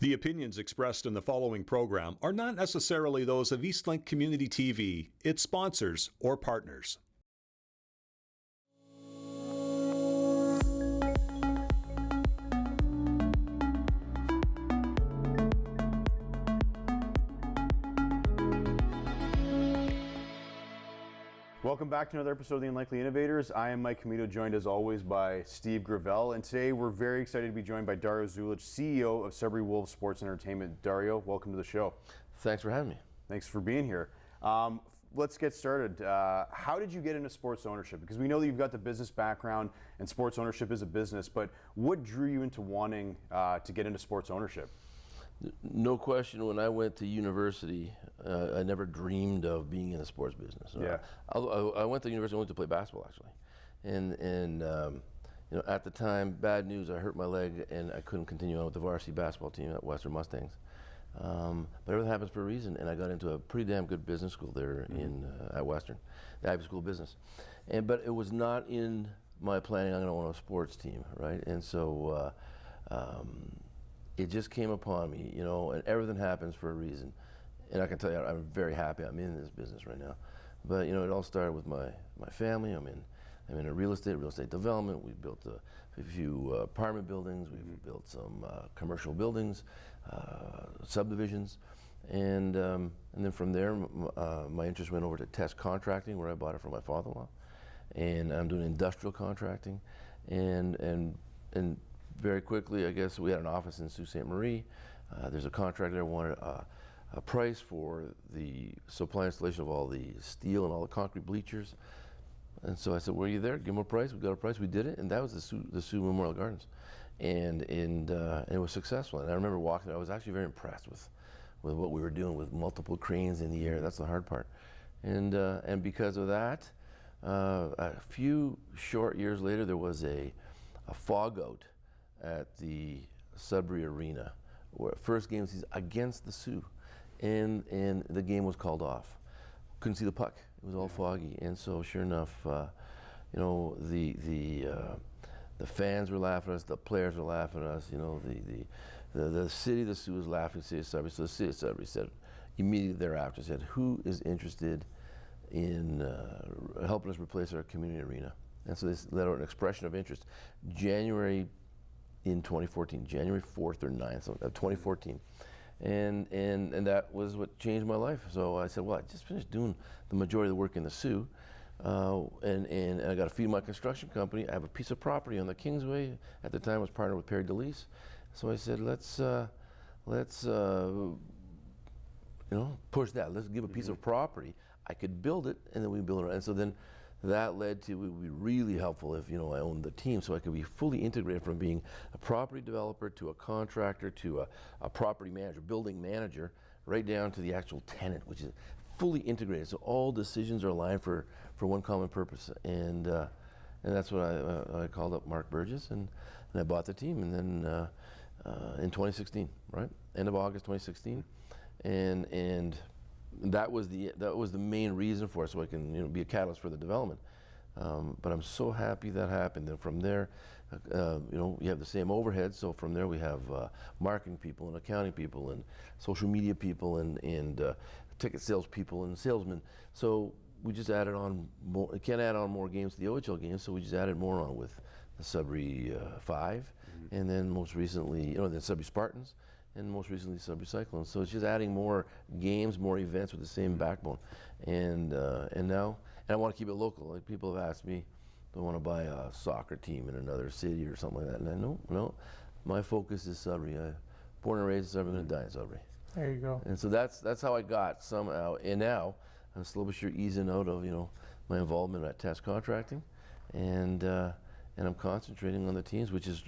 The opinions expressed in the following program are not necessarily those of Eastlink Community TV, its sponsors, or partners. Welcome back to another episode of the Unlikely Innovators. I am Mike Commito, joined as always by Steve Gravel, and today we're very excited to be joined by Dario Zulich, CEO of Sudbury Wolves Sports and Entertainment. Dario, welcome to the show. Thanks for having me. Thanks for being here. Let's get started. How did you get into sports ownership? Because we know that you've got the business background and sports ownership is a business, but what drew you into wanting to get into sports ownership? No question, when I went to university, I never dreamed of being in the sports business. Yeah. I went to university only to play basketball, actually. And you know, at the time, bad news, I hurt my leg and I couldn't continue on with the varsity basketball team at Western Mustangs. But everything happens for a reason, and I got into a pretty damn good business school there at Western, the Ivy School of Business. But it was not in my planning I'm going to own a sports team, right? And so it just came upon me, you know, and everything happens for a reason. And I can tell you, I'm very happy I'm in this business right now. But, you know, it all started with my family. I'm in a real estate development. We built a few apartment buildings. We've built some commercial buildings, subdivisions. And then from there, my interest went over to test contracting, where I bought it from my father-in-law. And I'm doing industrial contracting. And very quickly, I guess, we had an office in Sault Ste. Marie. There's a contractor that wanted a price for the supply installation of all the steel and all the concrete bleachers. And so I said, "Were you there? Give them a price." We got a price. We did it, and that was the Sioux Memorial Gardens, and it was successful. And I remember walking. I was actually very impressed with what we were doing with multiple cranes in the air. That's the hard part. And because of that, a few short years later, there was a fog out at the Sudbury Arena, where first game of the season against the Sioux, and the game was called off. Couldn't see the puck; it was all foggy. And so, sure enough, you know, the fans were laughing at us, the players were laughing at us. You know, the city of the Sioux was laughing at the city of Sudbury. So the city of Sudbury said immediately thereafter, said, "Who is interested in helping us replace our community arena?" And so this let out an expression of interest. January 4th or 9th of 2014. And that was what changed my life. So I said, well, I just finished doing the majority of the work in the Sioux, and I got to feed my construction company. I have a piece of property on the Kingsway. At the time I was partnered with Perry DeLise. So I said, let's you know, push that. Let's give a piece of property. I could build it, and then we build it. And so then that led to, it would be really helpful if, you know, I owned the team, so I could be fully integrated from being a property developer to a contractor to a property manager, building manager, right down to the actual tenant, which is fully integrated. So all decisions are aligned for one common purpose. And that's what I called up Mark Burgess, and I bought the team. And then in 2016, right? End of August 2016. And that was the main reason for it, so I can, you know, be a catalyst for the development. But I'm so happy that happened. And from there, you know, we have the same overhead. So from there, we have marketing people and accounting people and social media people and ticket sales people and salesmen. So we just added on more. We can't add on more games to the OHL games, so we just added more on with the Sudbury 5, and then most recently, you know, the Sudbury Spartans. And most recently, Sudbury Cyclones. So it's just adding more games, more events with the same backbone. And now, I want to keep it local. Like, people have asked me, do I want to buy a soccer team in another city or something like that? And I no, my focus is Sudbury. I'm born and raised in Sudbury, I'm going to die in Sudbury. There you go. And so that's how I got somehow. And now I'm slowly but sure easing out of, you know, my involvement at test contracting, and I'm concentrating on the teams, which is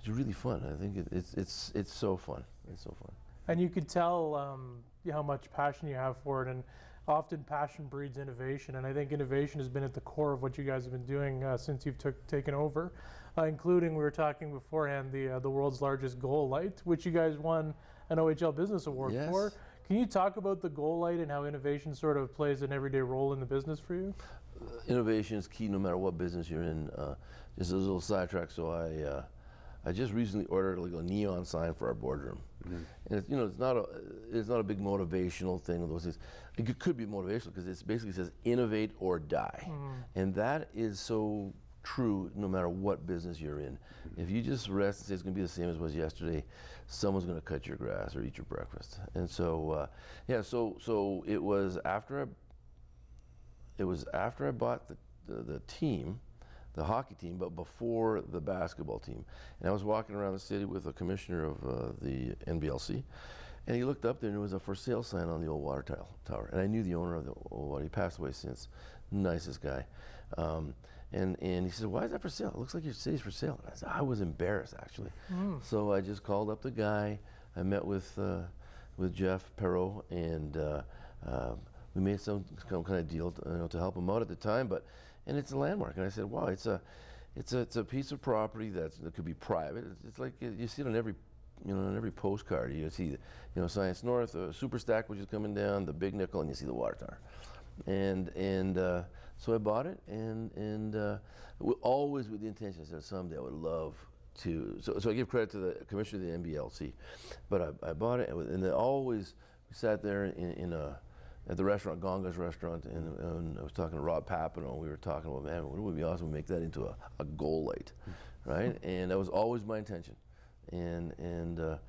really fun. I think it's so fun. It's so fun. And you could tell how much passion you have for it, and often passion breeds innovation. And I think innovation has been at the core of what you guys have been doing since you've taken over, including, we were talking beforehand, the world's largest goal light, which you guys won an OHL Business Award for. Can you talk about the goal light and how innovation sort of plays an everyday role in the business for you? Innovation is key no matter what business you're in. Just as a little sidetrack, so I just recently ordered like a neon sign for our boardroom. And it's, you know, it's not a big motivational thing. Those things. It could be motivational because it basically says innovate or die, and that is so true no matter what business you're in. If you just rest and say it's going to be the same as it was yesterday, someone's going to cut your grass or eat your breakfast. And so, yeah, so it was after I bought the team, the hockey team, but before the basketball team. And I was walking around the city with the commissioner of the NBLC, and he looked up there and there was a for sale sign on the old water tower. And I knew the owner of the old water. He passed away since. Nicest guy. And he said, "Why is that for sale? It looks like your city's for sale." And I said, I was embarrassed, actually. So I just called up the guy. I met with Jeff Perot, and we made some kind of deal to help him out at the time. And it's a landmark. And I said, "Wow, it's a piece of property that could be private. It's like you see it on every postcard. You see, Science North, Super Stack, which is coming down, the Big Nickel, and you see the water tower." And so I bought it, and always with the intention. I said someday I would love to. So I give credit to the commissioner of the NBLC, but I bought it, and then always we sat there at the restaurant, Gonga's restaurant, and I was talking to Rob Papineau. We were talking about, man, it would be awesome to make that into a goal light, right? And that was always my intention, and it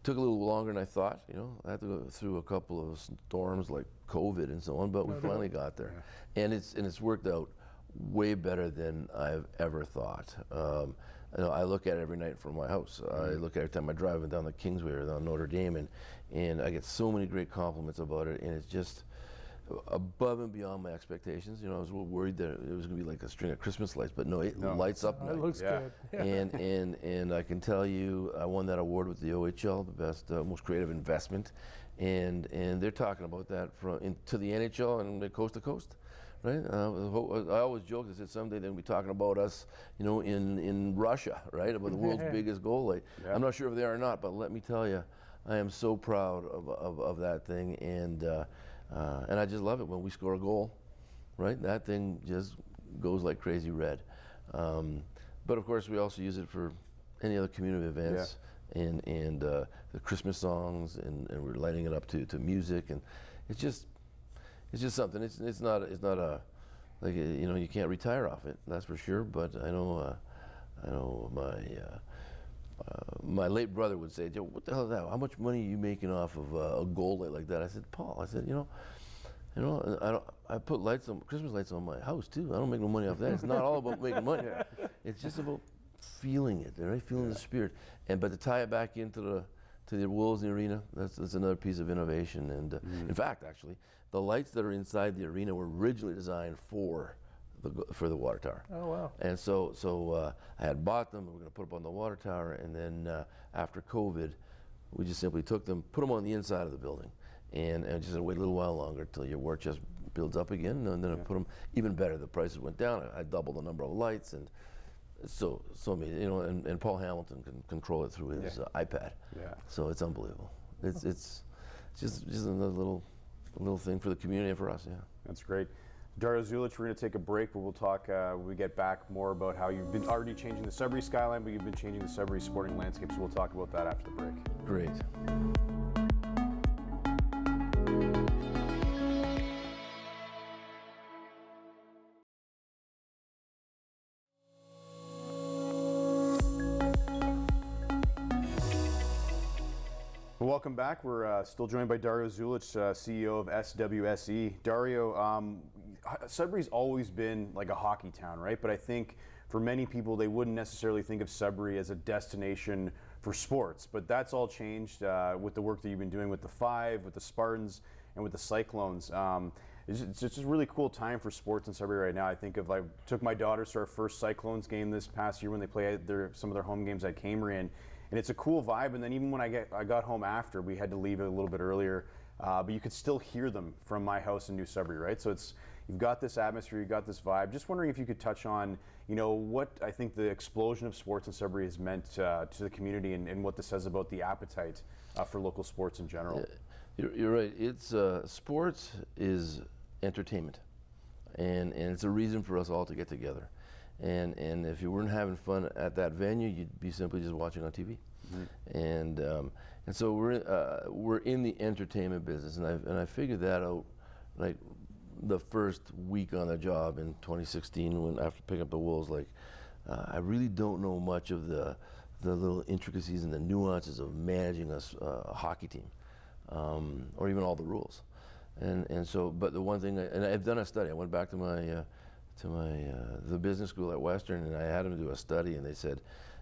took a little longer than I thought. I had to go through a couple of storms like COVID and so on, but we finally got there, and it's worked out way better than I've ever thought. I look at it every night from my house. I look at it every time I drive down the Kingsway or down Notre Dame, and I get so many great compliments about it, and it's just above and beyond my expectations. I was a little worried that it was going to be like a string of Christmas lights, but no, it lights up. It looks good. And I can tell you, I won that award with the OHL, the best, most creative investment, and they're talking about that to the NHL and the coast to coast. Right? I always joke. I said someday they'll be talking about us, in Russia, right? About the world's biggest goal light. I'm not sure if they are or not, but let me tell you, I am so proud of that thing, and I just love it when we score a goal, right? That thing just goes like crazy red. But of course, we also use it for any other community events, and the Christmas songs, and we're lighting it up to music, and it's just something. It's not a like you can't retire off it, that's for sure. But I know my late brother would say, "Joe, what the hell is that? How much money are you making off of a gold light like that?" I said, "Paul," I said, I put Christmas lights on my house too. I don't make no money off that. It's not all about making money. It's just about feeling it, right? Feeling the spirit. But to tie it back into the Wolves in the arena, that's another piece of innovation. And in fact, actually, the lights that are inside the arena were originally designed for the water tower. Oh, wow. And so I had bought them. We were going to put them on the water tower, and then after COVID, we just simply took them, put them on the inside of the building, and just had to wait a little while longer until your war chest builds up again, and then I put them even better. The prices went down. I doubled the number of lights, and so amazing. And Paul Hamilton can control it through his iPad. Yeah. So it's unbelievable. It's just another little thing for the community and for us. Yeah. That's great. Dario Zulich, we're going to take a break, but we'll talk when we get back more about how you've been already changing the Sudbury skyline, but you've been changing the Sudbury sporting landscape. So we'll talk about that after the break. Great. Welcome back. We're still joined by Dario Zulich, CEO of SWSE. Dario, Sudbury's always been like a hockey town, right? But I think for many people, they wouldn't necessarily think of Sudbury as a destination for sports. But that's all changed with the work that you've been doing with the Five, with the Spartans, and with the Cyclones. It's just a really cool time for sports in Sudbury right now. I took my daughters to our first Cyclones game this past year when they played some of their home games at Cambrian. And it's a cool vibe, and then even when I got home after, we had to leave a little bit earlier, but you could still hear them from my house in New Sudbury, right? So you've got this atmosphere, you've got this vibe. Just wondering if you could touch on, what I think the explosion of sports in Sudbury has meant to the community, and what this says about the appetite for local sports in general. You're right. It's sports is entertainment, and it's a reason for us all to get together. And if you weren't having fun at that venue, you'd be simply just watching on TV. Mm-hmm. And so we're in the entertainment business, and I figured that out like the first week on the job in 2016 when after picking up the Wolves. Like I really don't know much of the little intricacies and the nuances of managing a hockey team, or even all the rules. And so, but the one thing, and I've done a study. I went back to the business school at Western, and I had them do a study, and they said,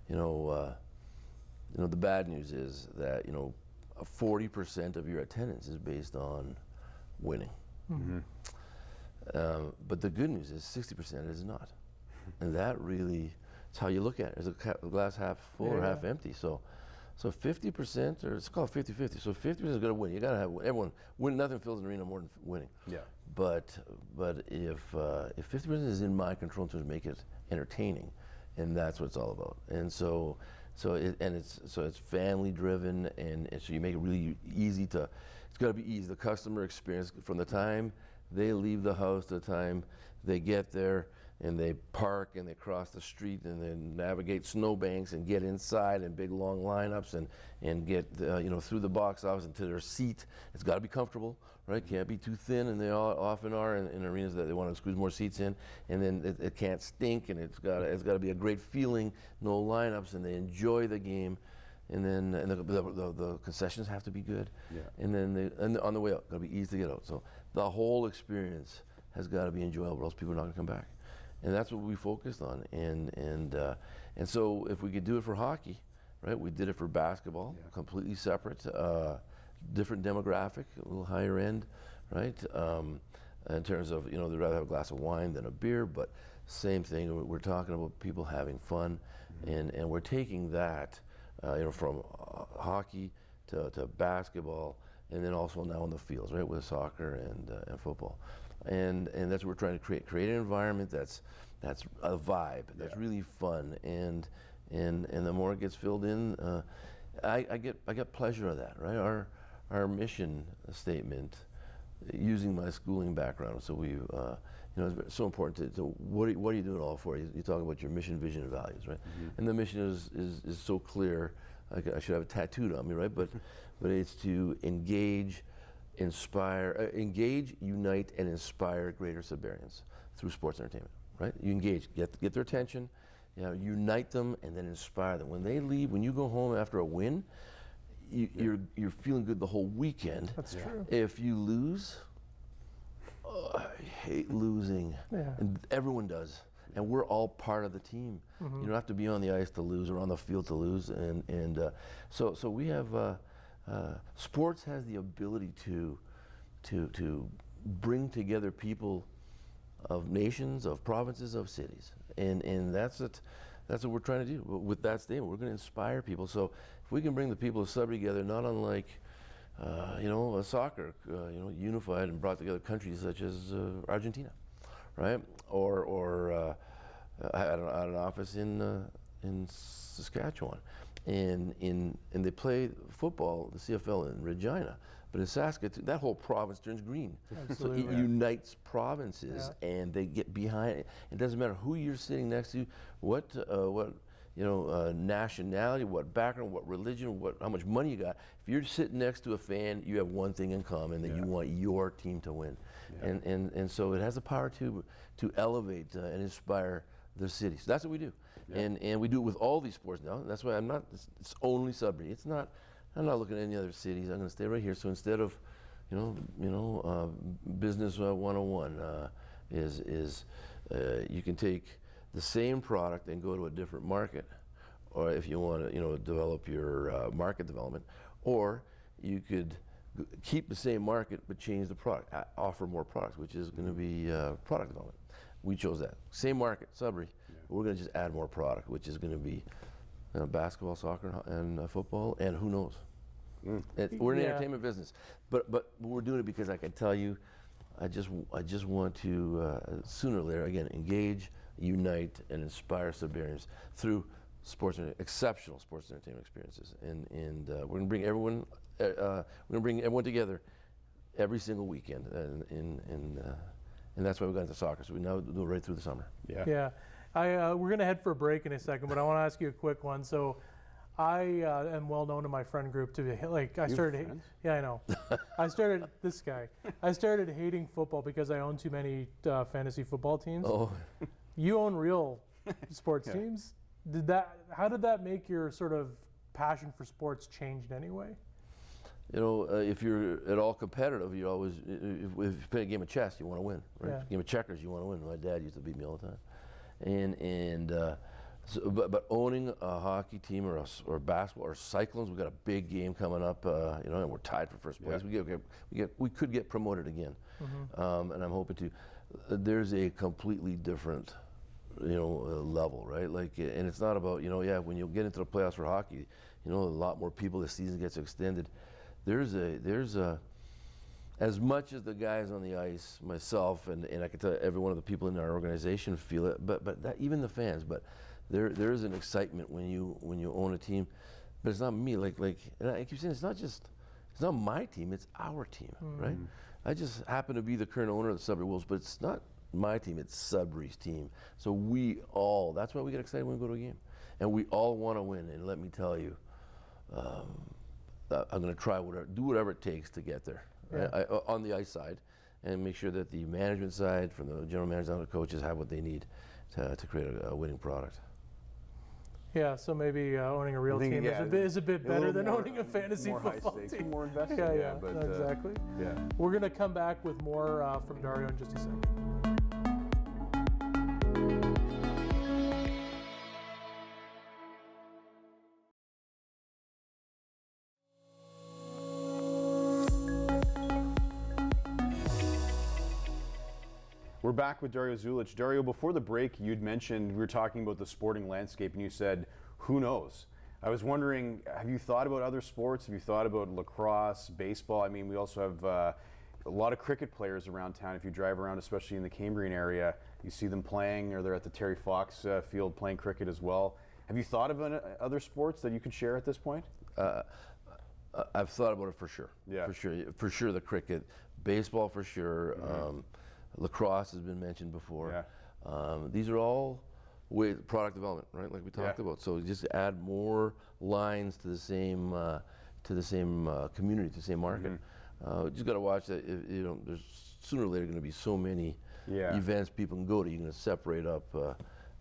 the bad news is that 40% of your attendance is based on winning. Mm-hmm. But the good news is 60% is not, and that really is how you look at it. Is a glass half full or half empty? So 50%, or it's called 50-50. So 50% is going to win. You got to have everyone win. Nothing fills an arena more than winning. Yeah. But if 50% is in my control to make it entertaining, and that's what it's all about. And so it's family driven, and so you make it really easy to. It's got to be easy. The customer experience from the time they leave the house to the time they get there, and they park and they cross the street and then navigate snowbanks and get inside and big long lineups and get through the box office into their seat. It's got to be comfortable, right? Can't be too thin, and they all often are in arenas that they want to squeeze more seats in. And then it can't stink, and it's got to be a great feeling. No lineups, and they enjoy the game. And then the concessions have to be good. Yeah. And then on the way out, got to be easy to get out. So the whole experience has got to be enjoyable, or else people are not going to come back. And that's what we focused on. And so if we could do it for hockey, right? We did it for basketball, completely separate, different demographic, a little higher end, right? In terms of, they'd rather have a glass of wine than a beer, but same thing. We're talking about people having fun, and we're taking that, from hockey to basketball, and then also now in the fields, right, with soccer and football. And that's what we're trying to create an environment that's a vibe, that's really fun, and the more it gets filled in, I get pleasure of that, right? Our mission statement, using my schooling background, so we it's so important to what are you doing it all for? You talk about your mission, vision, and values, right? Mm-hmm. And the mission is so clear. I should have it tattooed on me, right? But it's to engage, unite, and inspire greater Sudburyans through sports entertainment, right? You engage, get their attention, unite them, and then inspire them. When they leave, when you go home after a win, you're feeling good the whole weekend. That's true. If you lose, I hate losing, and everyone does. And we're all part of the team. Mm-hmm. You don't have to be on the ice to lose or on the field to lose. And so we have sports has the ability to bring together people of nations, of provinces, of cities, and that's what we're trying to do with that statement. We're going to inspire people. So if we can bring the people of Sudbury together, not unlike soccer, unified and brought together countries such as Argentina, right? Or I had an office in Saskatchewan, and they play football, the CFL in Regina, but in Saskatoon, that whole province turns green. Absolutely. So it unites provinces, and they get behind it. It doesn't matter who you're sitting next to, what nationality, what background, what religion, how much money you got. If you're sitting next to a fan, you have one thing in common, that you want your team to win. Yeah. And so it has the power to elevate and inspire the city. So that's what we do. Yeah. And we do it with all these sports now. That's why it's only Sudbury. It's not, I'm not looking at any other cities. I'm going to stay right here. So instead of, business 101 is you can take the same product and go to a different market, or if you want to, develop your market development, or you could keep the same market but change the product, offer more products, which is going to be product development. We chose that. Same market, Sudbury. But we're going to just add more product, which is going to be basketball, soccer, and football, and who knows. We're in the entertainment business, but we're doing it because I can tell you, I just want to sooner or later again engage, unite, and inspire Sudburyans through exceptional sports entertainment experiences, and we're going to bring everyone. We're going to bring everyone together every single weekend, and that's why we got into soccer. So we now do it right through the summer. Yeah. We're going to head for a break in a second, but I want to ask you a quick one. So I am well known in my friend group to be like I started. friends? Yeah, I know. I started hating football because I own too many fantasy football teams. Oh, You own real sports teams. How did that make your sort of passion for sports change in any way? you know, if you're at all competitive, you always, if you play a game of chess, you want to win, right? Yeah. Game of checkers, you want to win. My dad used to beat me all the time. But owning a hockey team or basketball or cyclones, we've got a big game coming up, you know, and we're tied for first place. We could get promoted again, and I'm hoping to. There's a completely different, you know, level, right? Like, and it's not about, you know, when you get into the playoffs for hockey, you know, a lot more people. The season gets extended. There's a as much as the guys on the ice, myself, and I can tell every one of the people in our organization feel it, but that, even the fans, but there is an excitement when you own a team, but it's not me. Like and I keep saying it's not my team, it's our team, right? I just happen to be the current owner of the Sudbury Wolves, but it's not my team, it's Sudbury's team. So that's why we get excited when we go to a game, and we all want to win. And let me tell you, I'm going to try do whatever it takes to get there. Yeah. Right? On the ice side, and make sure that the management side, from the general manager down to the coaches, have what they need to create a winning product. Yeah, so maybe owning a real I think, team yeah, is a bit better little than more- owning a fantasy more high football stakes, team. more invested. Yeah, but, exactly. yeah. We're going to come back with more from Dario in just a second. We're back with Dario Zulich. Dario, before the break, you'd mentioned, we were talking about the sporting landscape, and you said, who knows? I was wondering, have you thought about other sports? Have you thought about lacrosse, baseball? I mean, we also have a lot of cricket players around town. If you drive around, especially in the Cambrian area, you see them playing, or they're at the Terry Fox field playing cricket as well. Have you thought of other sports that you could share at this point? I've thought about it for sure. Yeah. For sure the cricket, baseball for sure. Lacrosse has been mentioned before. Yeah. These are all product development, right? Like we talked about. So just add more lines to the same community, to the same market. Just got to watch that. You know, there's sooner or later going to be so many events people can go to. You're going to separate up,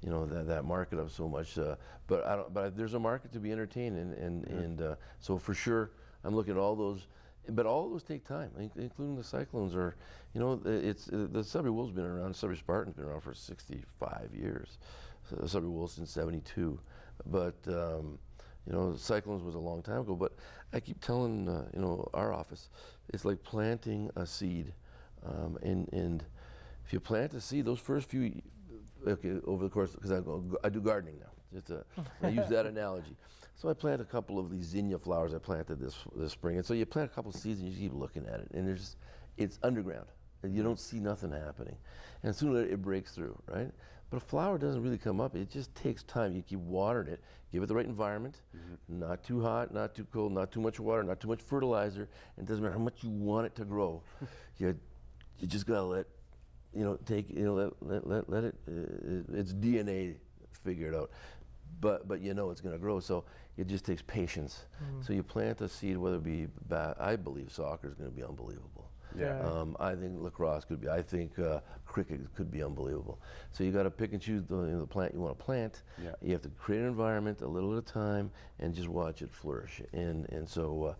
you know, that market up so much. But there's a market to be entertained, and so for sure, I'm looking at all those. But all those take time, including the Cyclones. Or, you know, the Sudbury Wolves been around. Sudbury Spartans been around for 65 years. So the Sudbury Wolves since '72. But you know, the Cyclones was a long time ago. But I keep telling you know, our office, it's like planting a seed, and if you plant a seed, those first few, over the course, because I do gardening now. I use that analogy. So I planted a couple of these zinnia flowers I planted this spring. And so you plant a couple of seeds and you keep looking at it. And it's underground. And you don't see nothing happening. And sooner or later it breaks through, right? But a flower doesn't really come up. It just takes time. You keep watering it. Give it the right environment. Not too hot, not too cold, not too much water, not too much fertilizer. And it doesn't matter how much you want it to grow. You just got to let it, its DNA figure it out. But you know it's going to grow, so it just takes patience. So you plant a seed, whether it be I believe soccer is going to be unbelievable. Yeah. I think lacrosse could be. I think cricket could be unbelievable. So you got to pick and choose the plant you want to plant. Yeah. You have to create an environment a little at a time and just watch it flourish. And so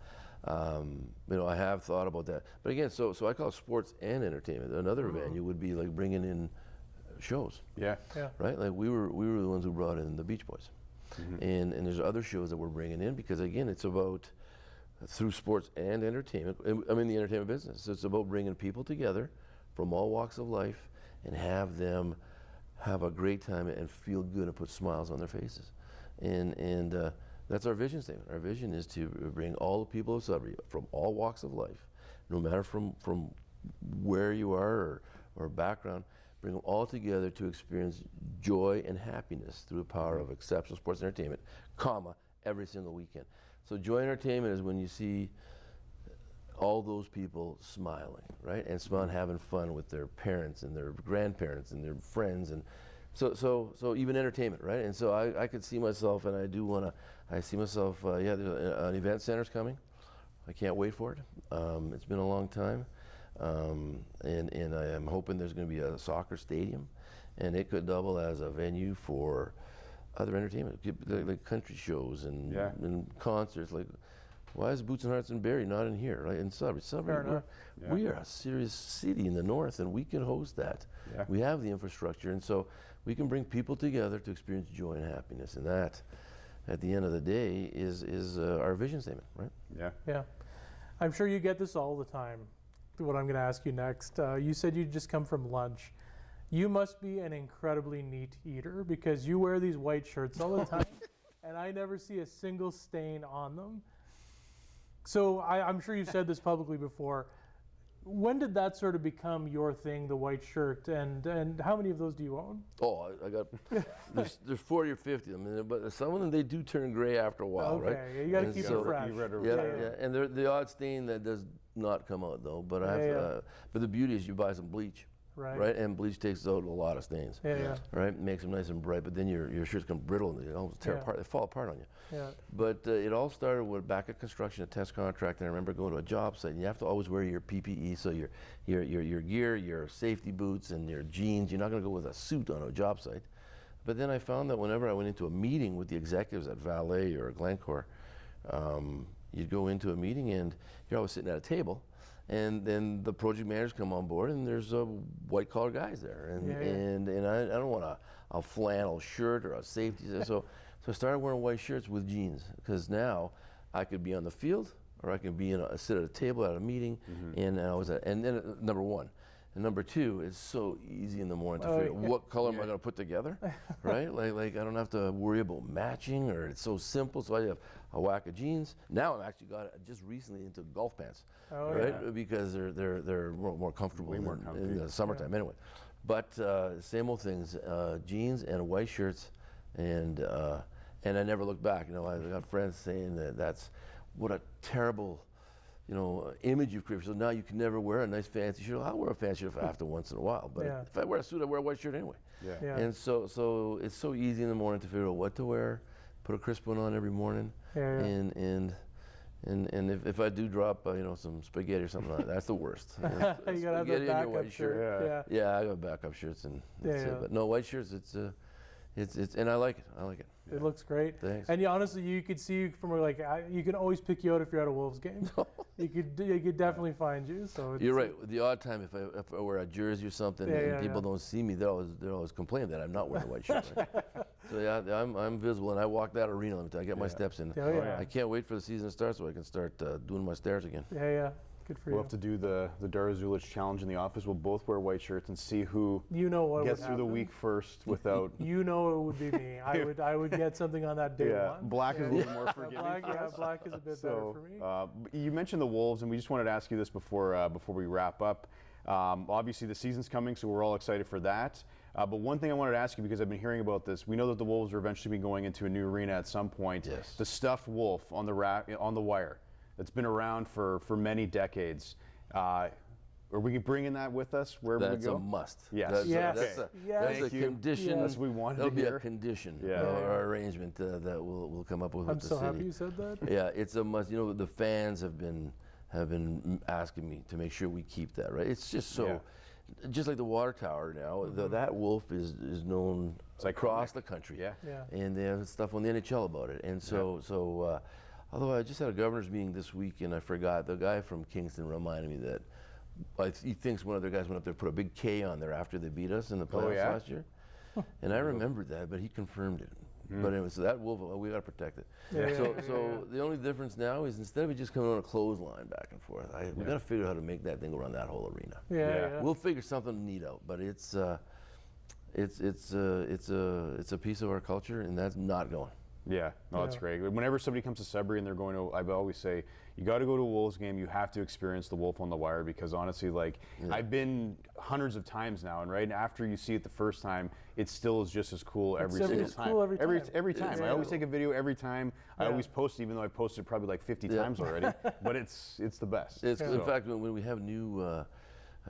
you know, I have thought about that. But again, so I call it sports and entertainment. Another venue would be like bringing in shows. Yeah. Right? Like we were the ones who brought in the Beach Boys. And there's other shows that we're bringing in because, again, it's about, through sports and entertainment, I'm in the entertainment business, so it's about bringing people together from all walks of life and have them have a great time and feel good and put smiles on their faces. And that's our vision statement. Our vision is to bring all the people of Sudbury from all walks of life, no matter from where you are or background, bring them all together to experience joy and happiness through the power of exceptional sports and entertainment, every single weekend. So joy and entertainment is when you see all those people smiling, right? And smiling, having fun with their parents and their grandparents and their friends. And So even entertainment, right? And so I could see myself, and I do want to. I see myself. Yeah, an event center's coming. I can't wait for it. It's been a long time, and I am hoping there's going to be a soccer stadium, and it could double as a venue for other entertainment, like country shows and concerts. Like, why is Boots and Hearts and Barrie not in here, right? In Sudbury. We are a serious city in the north, and we can host that. Yeah. We have the infrastructure, and so we can bring people together to experience joy and happiness, and that, at the end of the day, is our vision statement, right? Yeah. Yeah. I'm sure you get this all the time, what I'm going to ask you next. You said you just come from lunch. You must be an incredibly neat eater because you wear these white shirts all the time, and I never see a single stain on them. So I'm sure you've said this publicly before. When did that sort of become your thing, the white shirt, and how many of those do you own? Oh, I got, there's 40 or 50 of them, but some of them, they do turn gray after a while, right? Okay, you got to keep it fresh. Yeah, and the odd stain that does not come out though, but but the beauty is you buy some bleach. Right, and bleach takes out a lot of stains. Right, makes them nice and bright. But then your shirts become brittle and they almost tear apart. They fall apart on you. Yeah. But it all started with back at construction, a test contract, and I remember going to a job site. And you have to always wear your PPE, so your gear, your safety boots, and your jeans. You're not going to go with a suit on a job site. But then I found that whenever I went into a meeting with the executives at Valet or Glencore, you'd go into a meeting and you're always sitting at a table. And then the project managers come on board, and there's white collar guys there, and I don't want a flannel shirt or a safety. So I started wearing white shirts with jeans because now I could be on the field or I could be sit at a table at a meeting, and then number one. And number two, it's so easy in the morning to figure out what color am I going to put together, right? Like I don't have to worry about matching, or it's so simple. So I have a whack of jeans. Now I'm actually just recently into golf pants, right? Because they're more comfortable in the summertime anyway. But same old things, jeans and white shirts, and I never look back. You know, I got friends saying that's what a terrible image you've created. So now you can never wear a nice fancy shirt. I'll wear a fancy shirt if I have to once in a while. But if I wear a suit, I wear a white shirt anyway. And so it's so easy in the morning to figure out what to wear, put a crisp one on every morning. And if I do drop some spaghetti or something like that, that's the worst. You gotta have a backup shirt. Yeah, I got backup shirts and that's it. But no, white shirts, it's and I like it. It looks great. Thanks. And honestly, you could see from you can always pick you out if you're at a Wolves game. You could definitely find you. So you're right. The odd time if I wear a jersey or something and people don't see me, they're always complaining that I'm not wearing a white shirt. Right? So I'm visible, and I walk that arena. Let me tell you, I get my steps in. I can't wait for the season to start so I can start doing my stairs again. Good for you. We'll have to do the Dario Zulich challenge in the office. We'll both wear white shirts and see who what gets through the week first without. It would be me. I would get something on that day one. Black is a little more forgiving. Black is a bit better for me. You mentioned the Wolves, and we just wanted to ask you this before we wrap up. Obviously, the season's coming, so we're all excited for that. But one thing I wanted to ask you, because I've been hearing about this, we know that the Wolves are eventually going into a new arena at some point. Yes. The stuffed wolf on the wire. It's been around for many decades. Are we bringing that with us wherever we go? That's a must. Yes. That's a condition. That's what we wanted That'll to be hear. a condition or arrangement that we'll come up with the city. I'm so happy you said that. Yeah, it's a must. The fans have been asking me to make sure we keep that, right? It's just so, just like the water tower now, that wolf is known across the country. And they have stuff on the NHL about it. And so although I just had a governor's meeting this week, and I forgot, the guy from Kingston reminded me that he thinks one of their guys went up there and put a big K on there after they beat us in the playoffs last year. And I remembered that, but he confirmed it. But anyway, so that wolf, we got to protect it. So the only difference now is instead of it just coming on a clothesline back and forth, we got to figure out how to make that thing go around that whole arena. We'll figure something neat out, but it's a piece of our culture, and that's not going. That's great. Whenever somebody comes to Sudbury and they're going to, I always say, you got to go to a Wolves game. You have to experience the wolf on the wire, because honestly, I've been hundreds of times now, and right after you see it the first time, it still is just as cool every single time. Cool every time. I always take a video every time. I always post it, even though I've posted probably like 50 times already. But it's the best. In fact, when we have new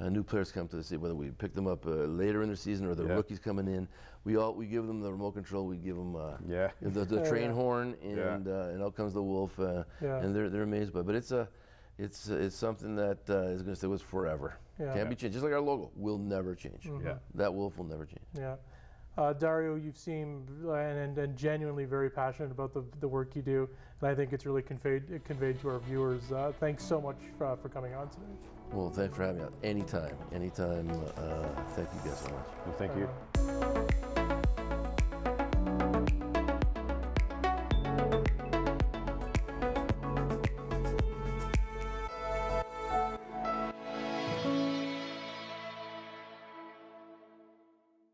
new players come to the city, whether we pick them up later in the season or the rookies coming in, we give them the remote control, we give them the train horn, and out comes the wolf, and they're amazed by it. But it's something that is going to stay with us forever. Can't be changed. Just like our logo will never change. That wolf will never change. Dario, you've seemed and genuinely very passionate about the work you do, and I think it's really conveyed to our viewers. Thanks so much for coming on today. Well, thanks for having me out. Anytime. Thank you guys so much. Well, thank you.